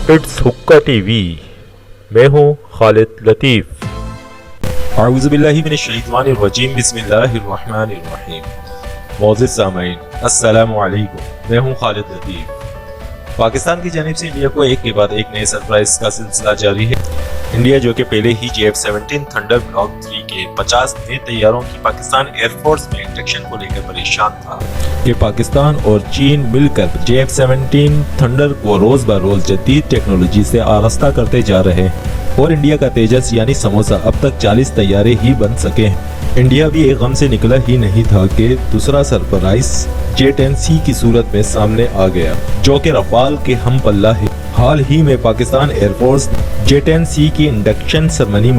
It's हुक्का TV. मैं हूँ खालिद लतीफ़। औज़ुबिल्लाहिमिनश्शैतानिर्रजीम बिस्मिल्लाहिर्रहमानिर्रहीम। मोअज़्ज़िज़ सामईन, अस्सलामु अलैकुम। मैं हूँ खालिद लतीफ़। पाकिस्तान की जानिब से इंडिया को एक के बाद एक नए सरप्राइज का सिलसिला जारी है। इंडिया जो कि पहले ही JF-17 थंडर ब्लॉक 3 के 50 नए तैयारों की पाकिस्तान एयरफोर्स में इंडक्शन को लेकर परेशान था कि पाकिस्तान और चीन मिलकर JF-17 थंडर को रोज ब रोज जदीद टेक्नोलॉजी से आरास्ता करते जा रहे हैं और इंडिया का तेजस यानी समोसा अब तक 40 तैयारे ही बन सके हैं। इंडिया भी एक गम से निकला ही नहीं था कि दूसरा सरप्राइज J-10C की सूरत में सामने आ गया, जो कि रफाल के हम पल्ला है। हाल ही में पाकिस्तान एयरफोर्स J-10C की इंडक्शन सेरेमनी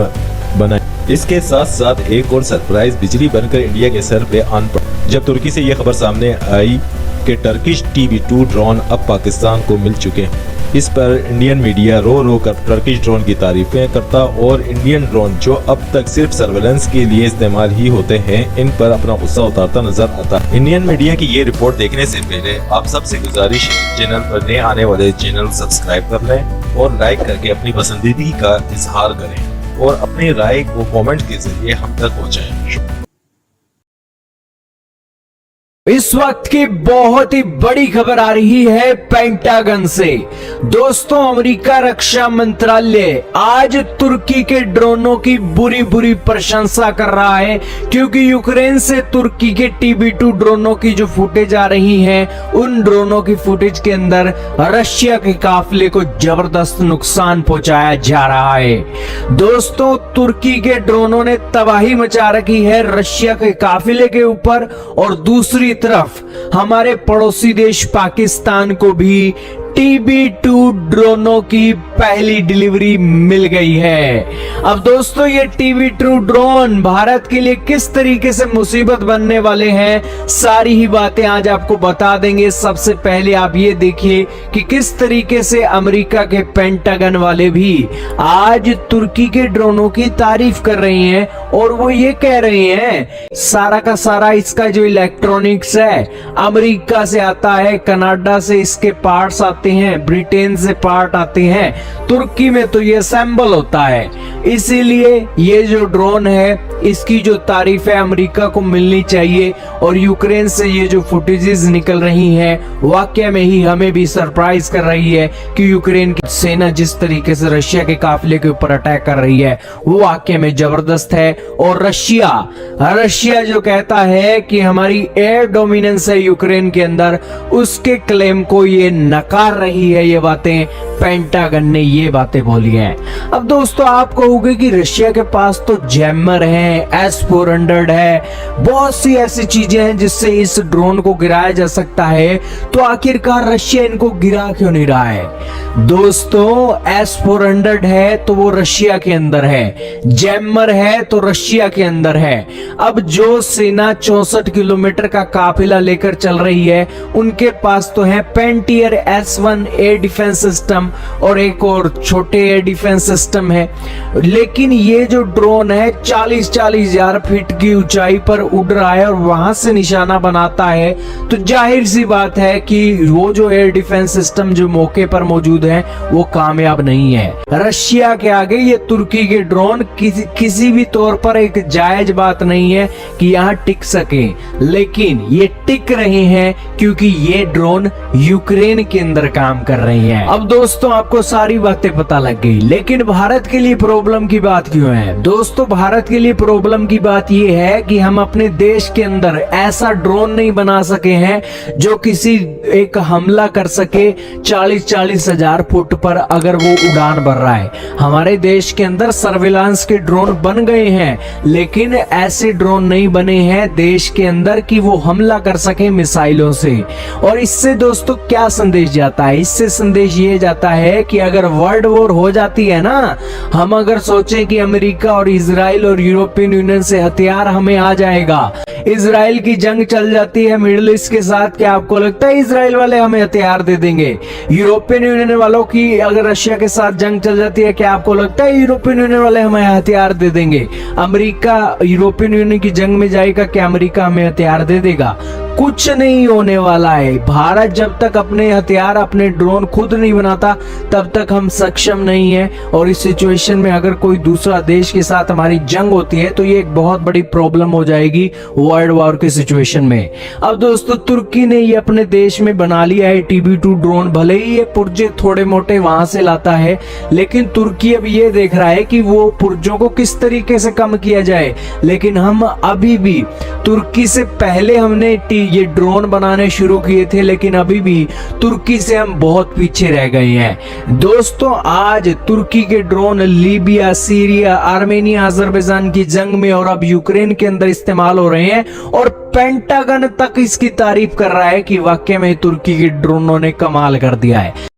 बनाई। इसके साथ साथ एक और सरप्राइज बिजली बनकर इंडिया के सर पे आन पड़ा जब तुर्की से यह खबर सामने आई कि टर्किश TB2 ड्रोन अब पाकिस्तान को मिल चुके हैं। इस पर इंडियन मीडिया रो कर टर्किश ड्रोन की तारीफें करता और इंडियन ड्रोन जो अब तक सिर्फ सर्वेलेंस के लिए इस्तेमाल ही होते हैं, इन पर अपना गुस्सा उतारता नजर आता है। इंडियन मीडिया की ये रिपोर्ट देखने से पहले आप सबसे गुजारिश है, चैनल पर नए आने वाले चैनल सब्सक्राइब कर लें और लाइक करके अपनी पसंदीदगी का इजहार करें और अपनी राय को कमेंट के जरिए हम तक पहुँचाएं। इस वक्त की बहुत ही बड़ी खबर आ रही है पेंटागन से। दोस्तों, अमेरिका रक्षा मंत्रालय आज तुर्की के ड्रोनों की बुरी बुरी प्रशंसा कर रहा है, क्योंकि यूक्रेन से तुर्की के TB2 ड्रोनों की जो फुटेज आ रही है, उन ड्रोनों की फुटेज के अंदर रशिया के काफिले को जबरदस्त नुकसान पहुंचाया जा रहा है। दोस्तों, तुर्की के ड्रोनों ने तबाही मचा रखी है रशिया के काफिले के ऊपर, और दूसरी तरफ हमारे पड़ोसी देश पाकिस्तान को भी TB2 ड्रोनों की पहली डिलीवरी मिल गई है। अब दोस्तों, ये TB2 ड्रोन भारत के लिए किस तरीके से मुसीबत बनने वाले हैं, सारी ही बातें आज आपको बता देंगे। सबसे पहले आप ये देखिए कि किस तरीके से अमेरिका के पेंटागन वाले भी आज तुर्की के ड्रोनों की तारीफ कर रहे हैं, और वो ये कह रहे हैं सारा का सारा इसका जो इलेक्ट्रॉनिक्स है अमेरिका से आता है, कनाडा से इसके पार्ट्स आते हैं, ब्रिटेन से पार्ट आते हैं, तुर्की में तो ये असेंबल होता है। इसीलिए ये जो ड्रोन है इसकी जो तारीफ है अमेरिका को मिलनी चाहिए। और यूक्रेन से ये जो फुटेजेस निकल रही हैं वाकई में ही हमें भी सरप्राइज कर रही है कि यूक्रेन की सेना जिस तरीके से रशिया के काफिले के ऊपर अटैक कर रही है वो वाकई में जबरदस्त है। और रशिया जो कहता है कि हमारी एयर डोमिनेंस है यूक्रेन के अंदर, उसके क्लेम को ये नकार रही है। ये बातें पेंटागन ने ये बातें बोली हैं। अब दोस्तों, आप कहोगे कि रशिया के पास तो जैमर है, S-400 है, बहुत सी ऐसी चीजें हैं जिससे इस ड्रोन को गिराया जा सकता है, तो आखिरकार रशिया इनको गिरा क्यों नहीं रहा है? दोस्तों, S-400 है तो वो रशिया के अंदर है, जैमर है तो रशिया के अंदर है। अब जो सेना 64 किलोमीटर का काफिला लेकर चल रही है, उनके पास तो है पेंटियर S1 एयर डिफेंस सिस्टम और एक और छोटे एयर डिफेंस सिस्टम है। लेकिन ये जो ड्रोन है 40 हजार फीट की ऊंचाई पर उड़ रहा है और वहां से निशाना बनाता है, तो जाहिर सी बात है कि वो जो एयर डिफेंस सिस्टम जो मौके पर मौजूद है वो कामयाब नहीं है। रशिया के आगे ये तुर्की के ड्रोन किसी भी तौर पर एक जायज बात नहीं है कि यहाँ टिक सके, लेकिन ये टिक रहे हैं क्योंकि ये ड्रोन यूक्रेन के अंदर काम कर रही हैं। अब दोस्तों, आपको सारी बातें पता लग गई, लेकिन भारत के लिए प्रॉब्लम की बात क्यों है? दोस्तों, भारत के लिए प्रॉब्लम की बात यह है कि हम अपने देश के अंदर ऐसा ड्रोन नहीं बना सके हैं जो किसी एक हमला कर सके 40 हजार फुट पर अगर वो उड़ान भर रहा है। हमारे देश के अंदर सर्विलांस के ड्रोन बन गए हैं, लेकिन ऐसे ड्रोन नहीं बने हैं देश के अंदर कि वो हमला कर सके मिसाइलों से। और इससे दोस्तों क्या संदेश जाता है? इससे संदेश ये जाता है कि अगर वर्ल्ड वॉर हो जाती है ना, हम अगर सोचें कि अमेरिका और इजराइल और यूरोपियन यूनियन से हथियार हमें आ जाएगा, इजराइल की जंग चल जाती है मिडिल ईस्ट के साथ, क्या आपको लगता है इजराइल वाले हमें हथियार दे देंगे? यूरोपियन यूनियन वालों की अगर रशिया के साथ जंग चल जाती है, क्या आपको लगता है यूरोपियन यूनियन वाले हमें हथियार दे देंगे? अमेरिका यूरोपियन यूनियन की जंग में जाएगा, क्या अमेरिका हमें हथियार दे देगा? कुछ नहीं होने वाला है। भारत जब तक अपने हथियार अपने ड्रोन खुद नहीं बनाता होगा तब तक हम सक्षम नहीं है, और इस सिचुएशन में अगर कोई दूसरा देश के साथ हमारी जंग होती है तो ये एक बहुत बड़ी प्रॉब्लम हो जाएगी वर्ल्ड वॉर की सिचुएशन में। अब दोस्तों तुर्की ने ये अपने देश में बना लिया है TB2 ड्रोन। भले ही ये पुर्जे थोड़े मोटे वहां से लाता है, लेकिन तुर्की अब ये देख रहा है कि वो पुर्जों को किस तरीके से कम किया जाए। लेकिन हम अभी भी तुर्की से पहले हमने ये ड्रोन बनाने शुरू किए थे, लेकिन अभी भी तुर्की से हम बहुत पीछे रह गए हैं। दोस्तों आज तुर्की के drone Libya, Syria, Armenia, Azerbaijan की जंग में और अब यूक्रेन के अंदर इस्तेमाल हो रहे हैं, और पेंटागन तक इसकी तारीफ कर रहा है कि वाकई में तुर्की के ड्रोनों ने कमाल कर दिया है।